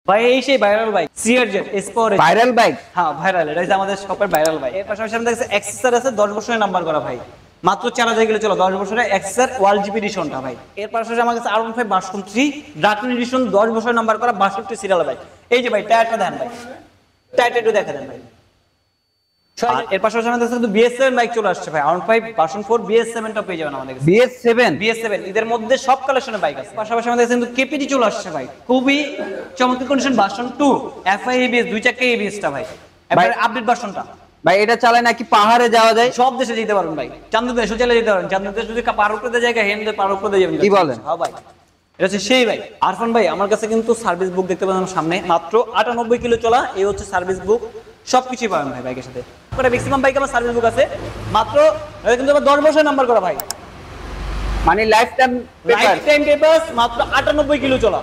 ভাই এই সেই viral bike CRZ sport viral bike. হ্যাঁ ভাইরাল, এটা হচ্ছে আমাদের শপের ভাইরাল বাইক। এর পাশাপাশি আমাদের কাছে এক্সেসর আছে 10 বছরের নাম্বার করা ভাই, মাত্র 4000 কিলো চলো 10 বছরের এক্সেসর ওয়ার্ল্ড জিপি এডিশনটা ভাই। এর পাশাপাশি আমার কাছে R15 ভার্সন 3 ড্রাগন এডিশন 10 বছরের নাম্বার করা 62 সিরিয়াল বাইক। এই যে ভাই টায়ারটা দেন ভাই, টায়ারটা একটু দেখা দেন ভাই। এর পাশাপাশি আমাদের কাছে কিন্তু BS7 বাইক চলে আসছে ভাই, R15 ভার্সন 4 BS7 টা পেয়ে যাবেন আমাদের কাছে। BS7 এদের মধ্যে সব কালেকশনের বাইক আছে। পাশাপাশি আমাদের কাছে কিন্তু কেপিটি চলে আসছে ভাই, খুবই চমৎকার কন্ডিশন ভার্সন 2 FI ABS 2 চাকা ABS টা ভাই, এবারে আপডেট ভার্সনটা ভাই। এটা চালায় নাকি পাহাড়ে যাওয়া যায়? সব দেশে যেতে পারবেন ভাই, চান্দ দেশে চলে যেতে পারবেন। চান্দ দেশ যদি পার উপরে জায়গা হেনদে পার উপরে যাবেন। কি বলেন? হ্যাঁ ভাই, এটা হচ্ছে সেই ভাই। আরফান ভাই আমার কাছে কিন্তু সার্ভিস বুক দেখতে পাবেন সামনে, মাত্র 98 কিলো চলা। এই হচ্ছে সার্ভিস বুক, সবকিছুই পাবেন ভাই বাইকের সাথে। পরে ম্যাক্সিমাম বাইক আমার সার্ভিস বুক আছে, মাত্র এটা কিন্তু আমার 10 বছরের নাম্বার করা ভাই, মানে লাইফ টাইম পেপারস, মাত্র 98 কিলো চলা।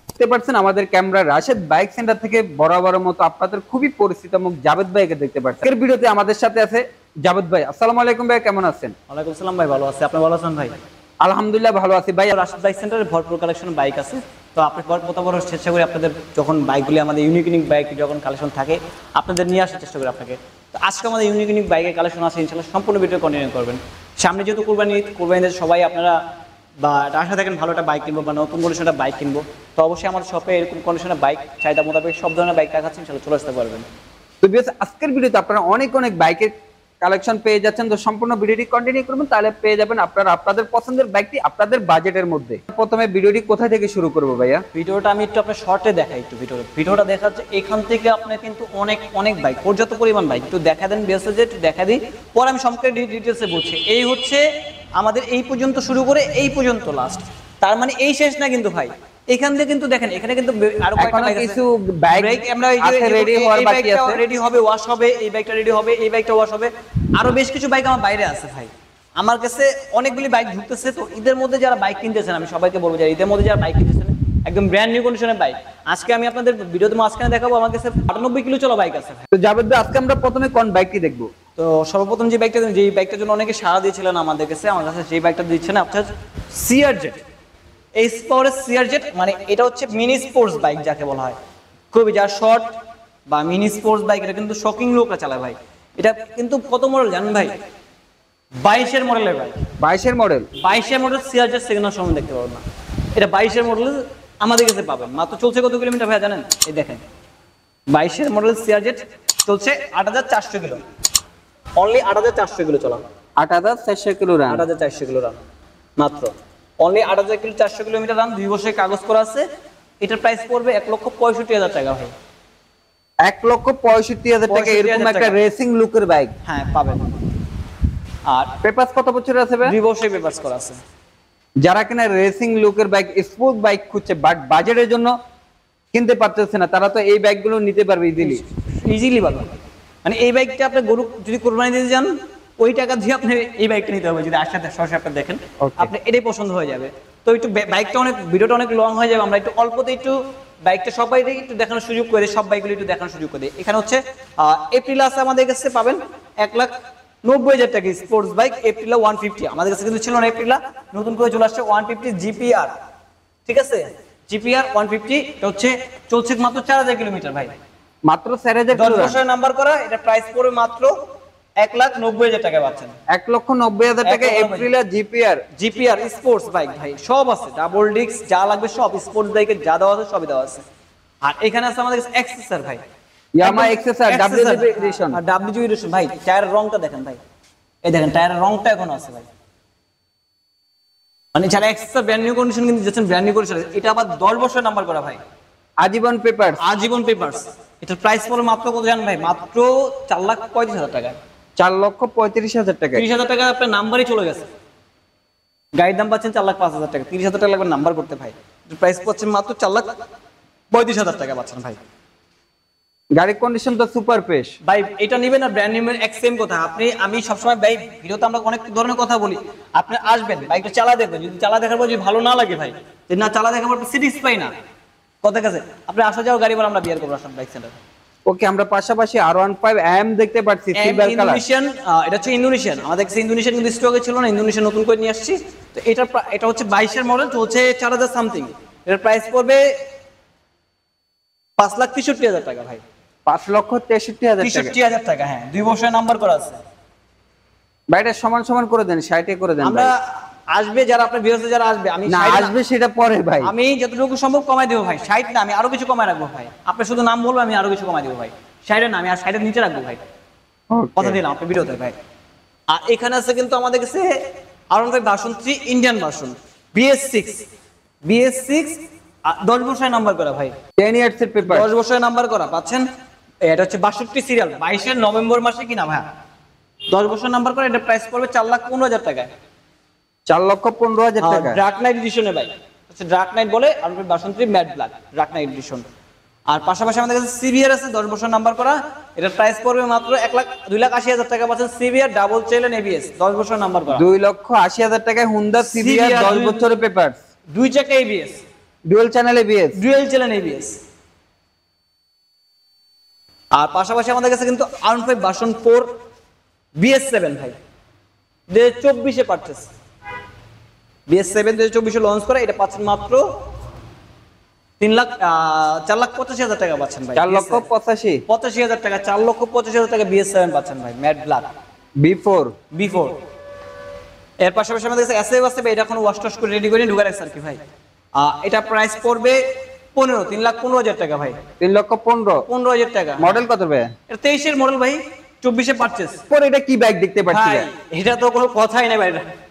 দেখতে পাচ্ছেন আমাদের ক্যামেরা রাশেদ বাইক সেন্টার থেকে বরাবরের মতো আপনাদের খুবই পরিচিত মুখ জাভেদ ভাইকে দেখতে পাচ্ছেন। এর ভিডিওতে আমাদের সাথে আছে জাভেদ ভাই। আসসালামু আলাইকুম ভাই, কেমন আছেন? ওয়ালাইকুম আসসালাম ভাই, ভালো আছি, আপনি ভালো আছেন ভাই? আলহামদুলিল্লাহ ভালো আছি ভাই। রাশেদ বাইক সেন্টারে ভরপুর কালেকশন বাইক আছে। তো আপনি কত বড় চেষ্টা করি আপনাদের যখন বাইকগুলি আমাদের ইউনিক বাইক যখন কালেকশন থাকে আপনাদের নিয়ে আসার চেষ্টা করি আপনাকে। তো আজকে আমাদের ইউনিক বাইকের কালেকশন আছে, ইনশাআল্লাহ সম্পূর্ণ ভিডিও কন্টিনিউ করবেন। সামনে যেহেতু কুরবানিতে সবাই আপনারা বা আশা থাকেন ভালো একটা বাইক কিনবো বা নতুন কন্ডিশনের বাইক কিনবো, তো অবশ্যই আমার শপে এরকম কন্ডিশনের বাইক চাহিদা মোতাবেক সব ধরনের বাইক রাখাচ্ছি, ইনশাআল্লাহ চলে আসতে পারবেন। তো বিকজ আজকের ভিডিওতে আপনারা অনেক বাইকের কালেকশন পেয়ে যাচ্ছেন। তো সম্পূর্ণ ভিডিওটি কন্টিনিউ করবেন, তাহলে পেয়ে যাবেন আপনারা আপনাদের পছন্দের বাইকটি আপনাদের বাজেটের মধ্যে। প্রথমে ভিডিওটি কোথা থেকে শুরু করব ভাইয়া? ভিডিওটা আমি একটু আপনার শর্টে দেখাই, একটু ভিডিওটা দেখাচ্ছে এখান থেকে আপনার কিন্তু অনেক বাইক, পর্যাপ্ত পরিমাণ বাইক একটু দেখা দেন, বেসে একটু দেখা দিই, পরে আমি সম্পূর্ণ ডিটেলসে বলছি। এই হচ্ছে আমাদের এই পর্যন্ত শুরু করে এই পর্যন্ত লাস্ট, তার মানে এই শেষ না কিন্তু ভাই। এখান থেকে কিন্তু দেখেন এখানে কিন্তু আরো কিছু বাইক আমরা রেডি হওয়ার বাকি আছে, রেডি হবে, ওয়াশ হবে, এই বাইকটা রেডি হবে, এই বাইকটা ওয়াশ হবে, আরো বেশ কিছু বাইক আমার বাইরে আছে ভাই। আমার কাছে অনেকগুলি বাইক ঢুকতেছে। তো ঈদের মধ্যে যারা বাইক কিনতেছেন আমি সবাইকে বলবো যে ঈদের মধ্যে যারা বাইক কিনতেছেন একদম ব্র্যান্ড নিউ কন্ডিশনের বাইক আজকে আমি আপনাদের ভিডিওতে মাঝখানে দেখাবো। আমার কাছে 98 কিলো চলা বাইক আছে। তো জাভেদ ভাই আজকে আমরা প্রথমে কোন বাইকটি দেখব? তো সর্বপ্রথম যে বাইকটার জন্য অনেকে সাড়া দিয়েছিলেন আমাদের কাছে, আমার কাছে যে বাইকটা দিচ্ছেন আপনার সিআরজেড এই স্পোর্টস সিআরজেড, মানে এটা হচ্ছে মিনি স্পোর্টস বাইক যাকে বলা হয়, খুবই যা শর্ট বা মিনি স্পোর্টস বাইক, এটা কিন্তু শকিং লোকরা চালায় ভাই। এটা কিন্তু কত মডেল জানেন ভাই? 22 মডেলের বাইক। 22 মডেল সিআরজেড সেকেন্ড সময় দেখতে পাবেন না, এটা 22 মডেল আমাদের কাছে পাবেন। মাত্র চলছে কত কিলোমিটার ভাই জানেন? এই দেখেন 22 মডেল সিআরজেড চলছে 8400 কিলো, অনলি 8400 কিলো চলা, 8400 কিলো রান, 8400 কিলো রান, মাত্র অনলি 8400 কিলোমিটার রান, 2 বছরের কাগজ করা আছে। এটার প্রাইস পড়বে 1,65,000 টাকা ভাই। 1,65,000 টাকা এরকম একটা রেসিং লুকের বাইক হ্যাঁ পাবেন। আর পেপারস কত বছরের আছে ভাই? 2 বছরের পেপারস করা আছে। যারা কিনা রেসিং লুকের বাইক স্পোর্ট বাইক খুঁজছে বাট বাজেটের জন্য কিনতে পারতেছে না, তারা তো এই বাইকগুলো নিতে পারবে ইজিলি পাবে। মানে এই বাইকটা আপনি গরু যদি কোরবানি দিতে যান ওই টাকা দিয়ে আপনি এই বাইকটা নিতে হবে। যদি আশাতে সরাসরি আপনি দেখেন আপনি এটাই পছন্দ হয়ে যাবে। তো একটু বাইকটা ভিডিওটা অনেক লং হয়ে যাবে, আমরা একটু অল্পতে একটু বাইকটা সবাই একটু দেখানোর সুযোগ করে, সব বাইকগুলো একটু দেখানোর সুযোগ করে। এখানে হচ্ছে এপ্রিল আছে আমাদের কাছে পাবেন 1,90,000 টাকা স্পোর্টস বাইক এপ্রিলা 150। আমাদের কাছে কিন্তু ছিল না এপ্রিলা, নতুন করে চলে আসছে 150 জিপিআর, ঠিক আছে? জিপিআর 150 এটা হচ্ছে চলছে মাত্র 4000 কিলোমিটার ভাই, মাত্র 4000 10 বছরের নাম্বার করা। এটা প্রাইস পড়বে মাত্র 1,90,000 টাকা পাচ্ছেন। 1,90,000 টাকা এপ্রিলা জিপিআর স্পোর্টস বাইক ভাই, সব আছে, ডাবল ডিস্ক যা লাগবে সব স্পোর্টস বাইকের যা দেওয়া আছে সবই দেওয়া আছে। আর এখানে আছে আমাদের কাছে এক্সেসর ভাই, ইয়ামাহা এক্সেসর ডাব্লিউজিপি এডিশন। আর ডাব্লিউজিপি এডিশন ভাই, টায়ারের রংটা দেখেন ভাই, এই দেখেন টায়ারের রংটা এখনো আছে ভাই। মানে যারা এক্সেসর ব্র্যান্ড নিউ কন্ডিশন কিন্তু যাচ্ছেন ব্র্যান্ড নিউ কন্ডিশন, এটা আবার 10 বছরের নাম্বার করা ভাই, আজীবন পেপারস। এটার প্রাইস পড়ে মাত্র কত জানেন ভাই? মাত্র 4,35,000 টাকা, 4,35,000 টাকা। 30,000 টাকা আপনার নাম্বারই চলে গেছে। গাড়ির দাম পাচ্ছেন 4,05,000 টাকা, 30,000 টাকা লাগবে নাম্বার করতে ভাই। প্রাইস পাচ্ছেন মাত্র 4,35,000 টাকা পাচ্ছেন ভাই। গাড়ির কন্ডিশন তো সুপার ফ্রেশ ভাই। এটা নেবেন আর ব্র্যান্ড নিউ এক্সেম কথা। আমি সবসময় ভাই ভিডিওতে আমরা অনেক ধরনের কথা বলি, আপনি আসবেন বাইকটা চালা দেখবেন, যদি চালা দেখার পর যদি ভালো না লাগে ভাই, যদি না চালা দেখার পর সিটিস পাই না কথা কাছে, আপনি আসা যাও গাড়ি বলে আমরা বিয়ার করবো আসেন বাইক সেন্টার। ওকে, আমরা পাশাপাশি R15 AM দেখতে পাচ্ছি এম সিলভার কালার। ইন্দোনেশিয়ান, এটা হচ্ছে ইন্দোনেশিয়ান, আমাদের কাছে ইন্দোনেশিয়ান কিন্তু স্টকে ছিল না, ইন্দোনেশিয়ান নতুন করে নিয়ে আসছি। তো এটা হচ্ছে 22 এর মডেল, চলছে 4000 সামথিং। এর প্রাইস পড়বে 5,63,000 টাকা ভাই। 5,63,000 টাকা। 63,000 টাকা, হ্যাঁ 2 বছরের নাম্বার করা আছে ভাই এটা সমান সমান করে দেন, 60 করে দেন আমরা। ভাই। আসবে যারা আপনার ভিউয়ার্স যারা আসবে, আমি না 60 আসবে সেটা পরে ভাই। আমি যতটুকু সম্ভব কমাই দেবো ভাই। 60 না, আমি আরো কিছু কমাই রাখবো ভাই। আপনি শুধু নাম বলবেন, আমি আরো কিছু কমাই দেবো ভাই। 60 না, আমি আর 60 নিচে রাখবো ভাই, কথা দিলাম আপনার ভিডিওতে ভাই। আর এখানে আছে কিন্তু আমাদের কাছে R15 version 3 Indian version BS6 10 বছরের নাম্বার করা ভাই, 10 ইয়ার্স এর পেপার। 10 বছরের নাম্বার করা পাচ্ছেন। এটা হচ্ছে 62 সিরিয়াল, 22 নভেম্বর মাসে কিনা ভাই। 10 বছর নাম্বার করা, এটা প্রাইস পড়বে 4,15,000 টাকায়। 4,15,000 টাকা। ডার্ক নাইট এডিশনে ভাই, হচ্ছে ডার্ক নাইট বলে R15 version 3 matte black dark knight edition. আর পাশাপাশি আমাদের কাছে সিভিআর আছে 10 বছর নাম্বার করা, এটার প্রাইস পড়বে মাত্র 2,80,000 টাকা পাচ্ছেন। সিভিআর ডাবল চেলেন ABS 10 বছর নাম্বার করা, 2,80,000 টাকায় হুন্ডা সিভিআর 10 বছরের পেপার, 2 চাকা ABS, dual channel ABS। Dual চেলেন ABS। আর পাশাপাশি আমাদের কাছে কিন্তু R15 ভার্সন 4 BS7 ভাই 2024 এ পারচেজ, BS7 2024 এ লঞ্চ করা, এটা পাচ্ছেন মাত্র 4,85,000 টাকা পাচ্ছেন ভাই। 4,85,000 টাকা, 4,85,000 টাকা BS7 পাচ্ছেন ভাই ম্যাট ব্ল্যাক B4। এর পাশাপাশি আমাদের কাছে এসএফ আছে ভাই, এটা এখন ওয়াশ টশ করে রেডি করে ঢুকে রাখছে আর কি ভাই। এটা প্রাইস পড়বে 3,15,000 টাকা ভাই। 15,000 টাকা। মডেল কত ভাই? এটা 23 এর মডেল ভাই, 24 এ পারচেজ। পরে এটা কি বাইক দেখতে পাচ্ছি ভাই ভাই? এটা তো কোনো কথাই নাই ভাই,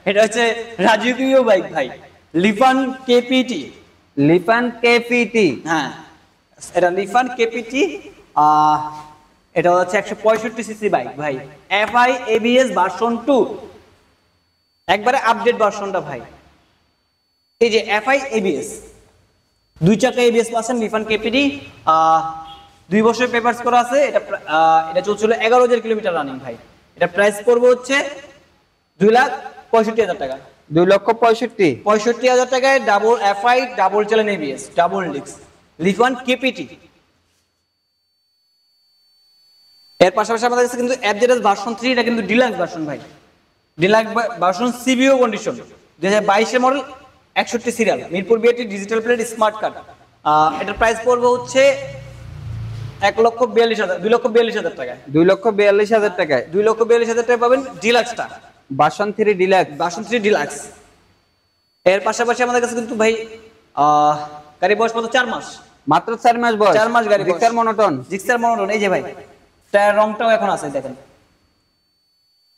এটা হচ্ছে রাজকীয় বাইক ভাই, লিফান কেপিটি। লিফান কেপিটি। হ্যাঁ এটা লিফান কেপিটি, এটা হচ্ছে 165 সিসি বাইক ভাই, FI ABS ভার্সন 2, একবারে আপডেট ভার্সনটা ভাই। এই যে FI ABS 2 চাকা ABS পাচ্ছেন লিফান কেপিটি, 2 বছরের পেপারস করা আছে। এটা চলছিল 11,000 কিলোমিটার রানিং ভাই। এটা প্রাইস পড়বে হচ্ছে 2,65,000 টাকা। 2,65,000 টাকায় double FI double channel ABS double disc লিফান KPT. এর পাশাপাশি আমাদের কাছে কিন্তু FZS ভার্সন 3, এটা কিন্তু ডিলাক্স ভার্সন ভাই, ডিলাক্স ভার্সন CBO কন্ডিশন, 2022 এর model, 61 serial, Mirpur BRT digital plate smart card. এটার প্রাইস পড়বে হচ্ছে 2,42,000 টাকায়। 2,42,000 টাকায় 2,42,000 টাকায় পাবেন ডিলাক্সটা, ভার্সন 3 ডিলাক্স। Version 3 deluxe. এর পাশাপাশি আমাদের কাছে কিন্তু ভাই গাড়ি বয়স মাত্র 4 মাস, মাত্র 4 মাস বয়স। 4 মাস গাড়ি বয়স। Gixxer monotone. এই যে ভাই টায়ার রংটাও এখন আছে দেখেন,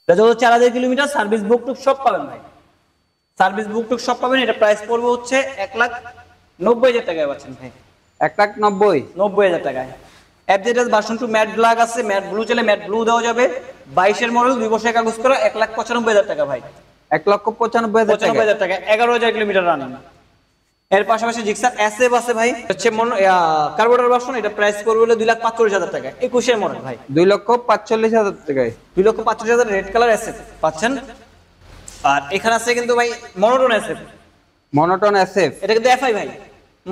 এটা যত 4,000 কিলোমিটার, সার্ভিস বুক টুক সব পাবেন ভাই, সার্ভিস বুক টুক সব পাবেন। এটা প্রাইস পড়বে হচ্ছে 1,90,000 টাকায় পাচ্ছেন ভাই, 1,90,000 টাকায়। FZS ভার্সন 2 ম্যাট ব্ল্যাক আছে, ম্যাট ব্লু চাইলে ম্যাট ব্লু দেওয়া যাবে। 22 এর মডেল, 2 বছরের কাগজ করা, 1,95,000 টাকা ভাই, 1,95,000 টাকা, 11,000 কিলোমিটার রানিং। এর পাশাপাশি জিক্সার SF আছে ভাই, হচ্ছে কার্বোরেটর ভার্সন, এটা প্রাইস পড়বে হলো 2,45,000 টাকা, 21 এর মডেল ভাই, 2,45,000 টাকায়। 2,45,000 রেড কালার SF পাচ্ছেন। আর এখানে আছে কিন্তু ভাই মনোটন SF, মনোটন SF। এটা কিন্তু FI ভাই,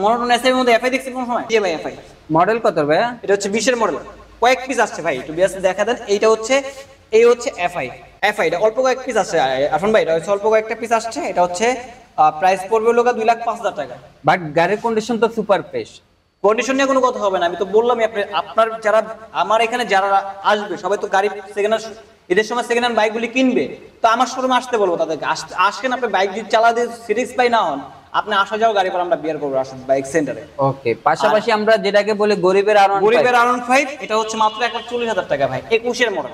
মনোটন SF এর মধ্যে FI দেখছেন কোন সময়? জি ভাই FI। মডেল কত ভাই? এটা হচ্ছে 20 এর মডেল, কয়েক পিস আসছে ভাই, একটু বিয়াস দেখা দেন। এইটা হচ্ছে FI এটা অল্প কয়েক পিস আসছে এখন ভাই, এটা হচ্ছে অল্প কয়েকটা পিস আসছে। এটা হচ্ছে প্রাইস পড়বে হলো 2,05,000 টাকা। বাট গাড়ির কন্ডিশন তো সুপার ফ্রেশ, কন্ডিশন নিয়ে কোনো কথা হবে না, আমি তো বললামই আপনার যারা আমার এখানে যারা আসবে সবাই তো গাড়ি সেকেন্ড হ্যান্ড, ঈদের সময় সেকেন্ড হ্যান্ড বাইকগুলি কিনবে, তো আমার শোরুমে আসতে বলবো তাদেরকে, আসেন আপনি বাইক যদি চালা দিয়ে সিরিজ পাই না হন, আপনি আসা যাও গাড়ি করে আমরা বিয়ার করবো, আসুন বাইক সেন্টারে। ওকে, পাশাপাশি আমরা যেটাকে বলি গরিবের R15, এটা হচ্ছে মাত্র 1,40,000 টাকা ভাই, 21 এর মডেল,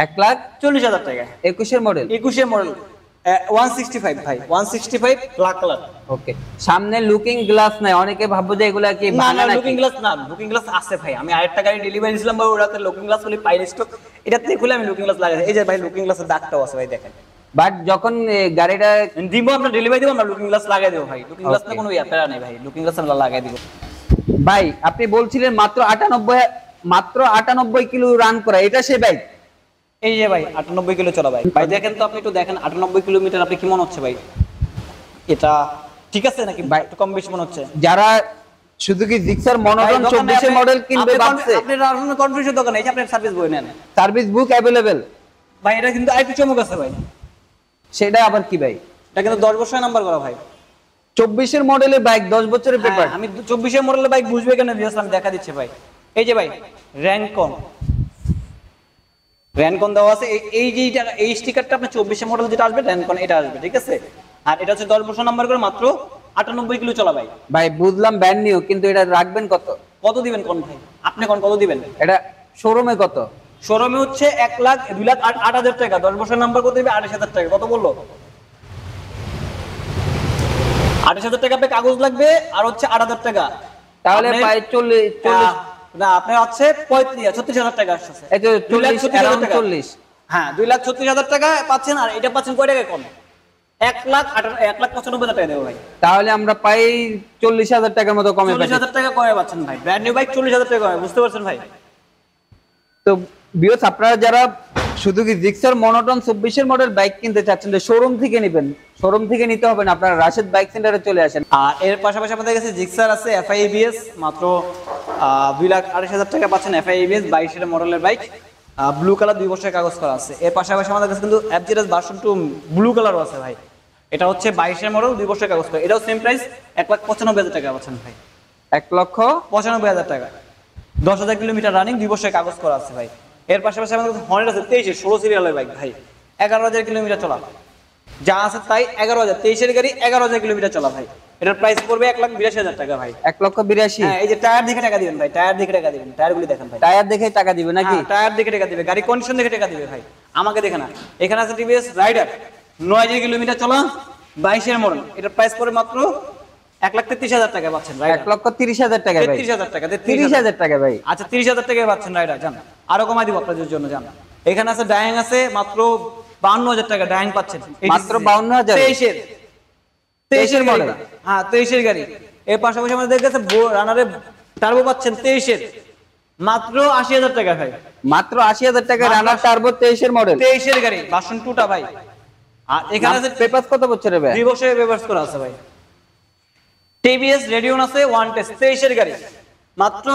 1,40,000 টাকা, 21 এর মডেল, 165 ভাই, 165 ব্ল্যাক কালার। ওকে, সামনে লুকিং গ্লাস নাই, অনেকে ভাববে যে এগুলা কি না ভাঙা নাকি? লুকিং গ্লাস না, লুকিং গ্লাস আছে ভাই, আমি আরেকটা গাড়ি ডেলিভারি দিয়েছিলাম ভাই, ওটাতে লুকিং গ্লাস বলি পাইল স্টক, এটাতে খুলে আমি লুকিং গ্লাস লাগাই, এই যে ভাই লুকিং গ্লাসের দাগটাও আছে ভাই দেখেন। বাট যখন গাড়িটা দিব আমরা ডেলিভারি দিব, আমরা লুকিং গ্লাস লাগাই দেব ভাই, লুকিং গ্লাস না কোনো প্যারা নেই ভাই, লুকিং গ্লাস আমরা লাগাই দিব। ভাই আপনি বলছিলেন মাত্র 98 কিলো রান করা, এটা সেই বাইক? এই যে ভাই 98 কিলো চলা ভাই, ভাই দেখেন তো, আপনি একটু দেখেন 98 কিলোমিটার, আপনি কি মনে হচ্ছে ভাই? এটা ঠিক আছে নাকি ভাই, একটু কম বেশি মনে হচ্ছে? যারা শুধু কি জিক্সার মনোটন 24 মডেল কিনবে ভাবছে? আপনি রাউন্ড কনফিউশন দোকানে এই যে আপনি সার্ভিস বই নেন, সার্ভিস বুক अवेलेबल ভাই এটা কিন্তু আরেকটু চমক আছে ভাই। সেটা আবার কি ভাই? এটা কিন্তু 10 বছরের নাম্বার করা ভাই। 24 এর মডেলের বাইক 10 বছরের পেপার। আমি 24 এর মডেলের বাইক বুঝবে কেন ভিউয়ার্স আমি দেখা দিচ্ছি ভাই। এই যে ভাই র‍্যানকন দেওয়া আছে, এই যে এই স্টিকারটা আপনার 24 এর মডেল যেটা আসবে র‍্যানকন এটা আসবে, ঠিক আছে। আর এটা হচ্ছে 10 বছর নাম্বার করে মাত্র 98 কিলো চলা ভাই। ভাই বুঝলাম ব্র্যান্ড নিউ, কিন্তু এটা রাখবেন কত? কত দিবেন কোন ভাই? আপনি কোন কত দিবেন? এটা শোরুমে কত? শোরুমে হচ্ছে 1 লাখ 2 লাখ 8,000 টাকা, 10 বছর নাম্বার কত দিবে 28,000 টাকা। কত বললো? 28,000 টাকা আপনার কাগজ লাগবে আর হচ্ছে 8,000 টাকা। তাহলে প্রায় 40 না আপনার হচ্ছে 36,000 টাকা আসছে। এই তো 40 2,36,000 around টাকা। 40। হ্যাঁ 2,36,000 টাকা পাচ্ছেন, আর এটা পাচ্ছেন কয় টাকা কম? 1,95,000 টাকা দেবো ভাই। তাহলে আমরা পাই 40,000 টাকার মতো কমে পাই। 40,000 টাকা কমে পাচ্ছেন ভাই, ব্র্যান্ড নিউ বাইক 40,000 টাকা কমে, বুঝতে পারছেন ভাই? তো ভিউয়ার্স আপনারা যারা শুধু কি জিক্সার মনোটন 24 এর মডেল বাইক কিনতে চাচ্ছেন, শোরুম থেকে নেবেন, শোরুম থেকে নিতে হবে না, আপনারা রাশেদ বাইক সেন্টারে চলে আসেন। আর এর পাশাপাশি আমাদের কাছে জিক্সার আছে এফআই এবিএস, মাত্র 2,28,000 টাকা পাচ্ছেন এফআই এবিএস 22 এর মডেলের বাইক, ব্লু কালার 2 বছরের কাগজ করা আছে। এর পাশাপাশি আমাদের কাছে কিন্তু এফজেডএস ভার্সন 2 ব্লু কালারও আছে ভাই। এটা হচ্ছে 22 এর মডেল 2 বছরের কাগজ করা, এটাও সেম প্রাইস 1,95,000 টাকা পাচ্ছেন ভাই। 1,95,000 টাকা, 10,000 কিলোমিটার রানিং 2 বছরের কাগজ করা আছে ভাই। এর পাশাপাশি আমাদের কাছে হর্নেট আছে 23 16 সিরিয়ালের বাইক ভাই, 11,000 কিলোমিটার চলা, যা আছে তাই 11,000, 23 এর গাড়ি 11,000 কিলোমিটার চলা ভাই। এটার প্রাইস পড়বে 1,82,000 টাকা ভাই। 1,82,000। হ্যাঁ এই যে টায়ার দেখে টাকা দিবেন ভাই, টায়ার দেখে টাকা দিবেন, টায়ারগুলি দেখেন ভাই। টায়ার দেখে টাকা দিবে নাকি? টায়ার দেখে টাকা দিবে, গাড়ি কন্ডিশন দেখে টাকা দিবে ভাই, আমাকে দেখে না। এখানে আছে টিভিএস রাইডার 9,000 কিলোমিটার চলা 22 এর মডেল, এটার প্রাইস পড়বে মাত্র 1,33,000 টাকা পাচ্ছেন রাইডার। 1,30,000 টাকা ভাই। 33,000 টাকা, 30,000 টাকা ভাই। আচ্ছা 30,000 টাকায় পাচ্ছেন রাইডার, জান আরো কমাই দিব আপনাদের জন্য, জান। এখানে আছে ডায়াং আছে মাত্র 52,000 টাকা ডায়াং পাচ্ছেন, মাত্র 52,000। 23 এর মডেল, হ্যাঁ 23 এর গাড়ি। এর পাশাপাশি আমাদের কাছে রানারে টার্বো পাচ্ছেন 23 এর মাত্র 80,000 টাকা ভাই। মাত্র 80,000 টাকা রানার টার্বো 23 এর মডেল, 23 এর গাড়ি ভার্সন 2টা ভাই। আর এখানে আছে পেপারস কত বছরের ভাই? 2 বছরের পেপারস করা আছে ভাই। টিভিএস রেডিয়ন আছে 1 টেস্ট 23 এর গাড়ি মাত্র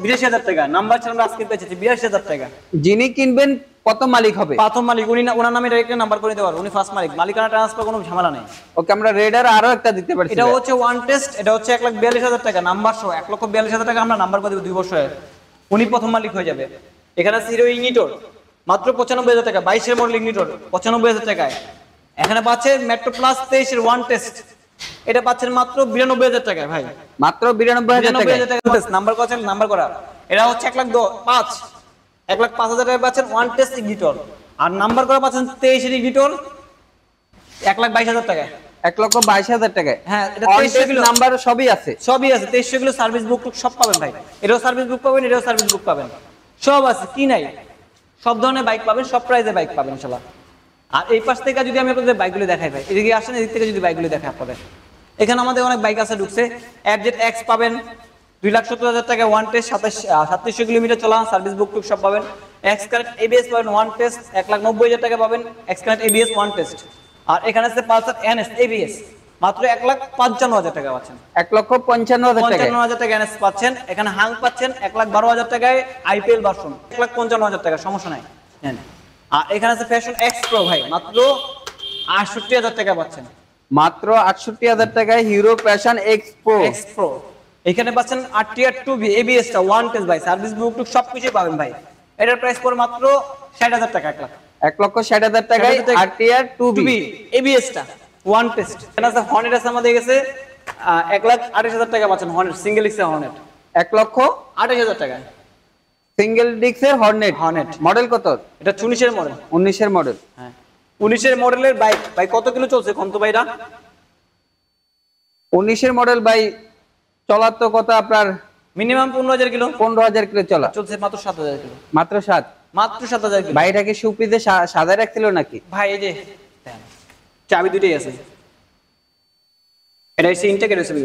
82,000 টাকা, নাম্বার ছাড়া আমরা আজকে পেয়েছি 82,000 টাকা। যিনি কিনবেন প্রথম মালিক হবে, প্রথম মালিক উনি, ওনার নামে ডাইরেক্ট নাম্বার করে দিতে পারবো, উনি ফার্স্ট মালিক, মালিকানা ট্রান্সফার কোনো ঝামেলা নেই। ওকে আমরা রেডার আরো একটা দিতে পারছি। এটা হচ্ছে 1 টেস্ট, এটা হচ্ছে 1,42,000 টাকা নাম্বার সহ, 1,42,000 টাকা আমরা নাম্বার করে দেব 2 বছরে, উনি প্রথম মালিক হয়ে যাবে। এখানে আছে হিরো ইগনিটর মাত্র 95,000 টাকা, 22 এর মডেল ইগনিটর 95,000 টাকায়। এখানে পাচ্ছেন মেট্রো প্লাস 23 এর 1 টেস্ট, এটা পাচ্ছেন মাত্র 92,000 টাকায় ভাই, মাত্র 92,000 টাকা। নাম্বার করেন, নাম্বার করা। এটা হচ্ছে 1,05,000 টাকায় পাচ্ছেন 1 টেস্ট ইগনিটর, আর নাম্বার করা পাচ্ছেন 23 এর ইগনিটর 1,22,000 টাকায়। 1,22,000 টাকায়। হ্যাঁ এটা 23 কিলো নাম্বার সবই আছে, সবই আছে, 23 কিলো সার্ভিস বুক সব পাবেন ভাই। এটাও সার্ভিস বুক পাবেন, এটাও সার্ভিস বুক পাবেন, সব আছে, কি নাই, সব ধরনের বাইক পাবেন, সব প্রাইসে বাইক পাবেন ইনশাআল্লাহ। আর এই পাশ থেকে যদি আমি আপনাদের বাইকগুলো দেখাই ভাই, এদিকে আসেন, এদিক থেকে যদি বাইকগুলো দেখাই আপনাদের, এখানে আমাদের অনেক বাইক আছে ঢুকছে। এফজেড এক্স পাবেন 2,70,000 টাকা 1 টেস্ট 3700 কিলোমিটার চলা, সার্ভিস বুক টুক সব পাবেন। এক্স কারেন্ট এবিএস পাবেন 1 টেস্ট 1,90,000 টাকা পাবেন, এক্স কারেন্ট এবিএস 1 টেস্ট। আর এখানে আছে পালসার এনএস এবিএস মাত্র 1,55,000 টাকা পাচ্ছেন, 1,55,000 টাকা, 55,000 টাকা এনএস পাচ্ছেন। এখানে হাং পাচ্ছেন 1,12,000 টাকায় আইপিএল ভার্সন 1,55,000 টাকা, সমস্যা নাই। আর এখানে আছে ফ্যাশন এক্স প্রো ভাই মাত্র 68,000 টাকা পাচ্ছেন, মাত্র 68,000 টাকায় হিরো প্যাশন এক্স প্রো। এখানে পাচ্ছেন আরটিআর 2B এবিএস টা 1 টেস্ট ভাই, সার্ভিস বুক টুক সবকিছু পাবেন ভাই। এটার প্রাইস পড়ে মাত্র 60,000 টাকা, 1,60,000 টাকায় আরটিআর 2B এবিএস টা 1 টেস্ট। এখানে আছে হর্নেট আছে আমাদের কাছে 1,28,000 টাকা পাচ্ছেন, হর্নেট সিঙ্গেল এক্সের হর্নেট 1,28,000 টাকা, সিঙ্গেল ডিস্কের হর্নেট। মডেল কত? এটা 19 এর মডেল। 19 এর মডেল, হ্যাঁ 19 এর মডেলের বাইক ভাই কত কিলো চলছে কোন তো ভাইরা? 19 এর মডেল ভাই চলার তো কত আপনার মিনিমাম 15,000 কিলো, 15,000 কিলো চলা, চলছে মাত্র 7,000 কিলো, মাত্র 7,000 কিলো। ভাই এটাকে সুপিতে সাজায় রাখছিল নাকি? ভাই এই যে চাবি দুটোই আছে, এটা হচ্ছে ইনটেকের হিসেবে।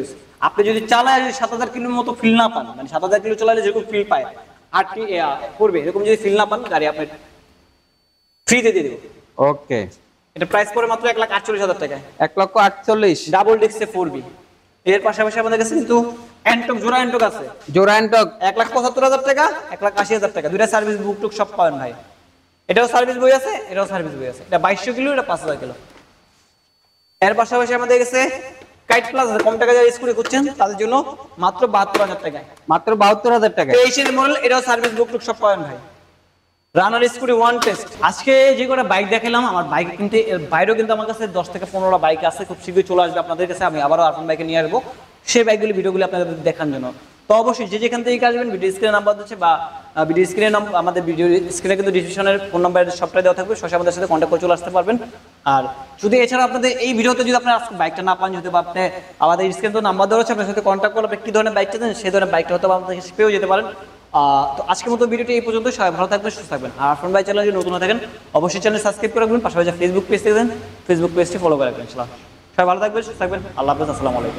আপনি যদি চালায় 7,000 কিলোর মতো ফিল না পান, মানে 7,000 কিলো চালালে যেরকম ফিল পায় আর কি করবে, এরকম যদি ফিল না পান গাড়ি আপনি ফ্রিতে দিয়ে দেবো। ওকে, এটা প্রাইস পড়ে মাত্র 1,48,000 টাকায়, 1,48,000 ডাবল ডিস্কে 4B। এর পাশাপাশি আমাদের কাছে কিন্তু অ্যান্টক জোড়া অ্যান্টক আছে জোড়া এন্টক 1,75,000 টাকা, 1,80,000 টাকা, দুইটা সার্ভিস বুক টুক সব পাবেন ভাই। এটাও সার্ভিস বই আছে, এটাও সার্ভিস বই আছে। এটা 2200 কিলো, এটা 5000 কিলো। এর পাশাপাশি আমাদের কাছে কাইট প্লাস কম টাকা যারা স্কুটি করছেন তাদের জন্য মাত্র 72,000 টাকায়, মাত্র 72,000 টাকা। 23 মডেল, এটাও সার্ভিস বুক টুক সব পাবেন ভাই। Runner scooty one test. আজকে যে কটা বাইক দেখালাম, আমার বাইক কিন্তু এর বাইরেও কিন্তু আমার কাছে 10 থেকে 15টা বাইক আছে, খুব শীঘ্রই চলে আসবে আপনাদের কাছে। আমি আবারও আরফান বাইকে নিয়ে আসবো সেই বাইকগুলি, ভিডিওগুলি আপনাদের দেখার জন্য। তো অবশ্যই যে যেখান থেকে আসবেন, ভিডিও স্ক্রিনে নাম্বার দিচ্ছে বা ভিডিও স্ক্রিনে আমাদের ভিডিও স্ক্রিনে কিন্তু ডিসক্রিপশনের ফোন নাম্বার সবটাই দেওয়া থাকবে, সরাসরি আমাদের সাথে কন্ট্যাক্ট করে চলে আসতে পারবেন। আর যদি এছাড়া আপনাদের এই ভিডিওতে যদি আপনার আজকে বাইকটা না পান, যদি বা আপনি আমাদের স্ক্রিনে তো নাম্বার দেওয়া হচ্ছে, আপনার সাথে কন্ট্যাক্ট করলে আপনি কি ধরনের বাইকটা দেন সেই ধরনের বাইকটা হয়তো আমাদের কাছে পেয়েও যেতে পারেন। তো আজকের মতো ভিডিওটি এই পর্যন্ত। সবাই ভালো থাকবেন, সুস্থ থাকবেন। আর আরফান ভাই চ্যানেল যদি নতুন হয়ে থাকেন অবশ্যই চ্যানেল সাবস্ক্রাইব করে রাখবেন, পাশাপাশি ফেসবুক পেজ থেকে দেন, ফেসবুক পেজটি ফলো করে রাখবেন। সবাই ভালো থাকবেন, সুস্থ থাকবেন। আল্লাহ হাফেজ, আসসালামু আলাইকুম।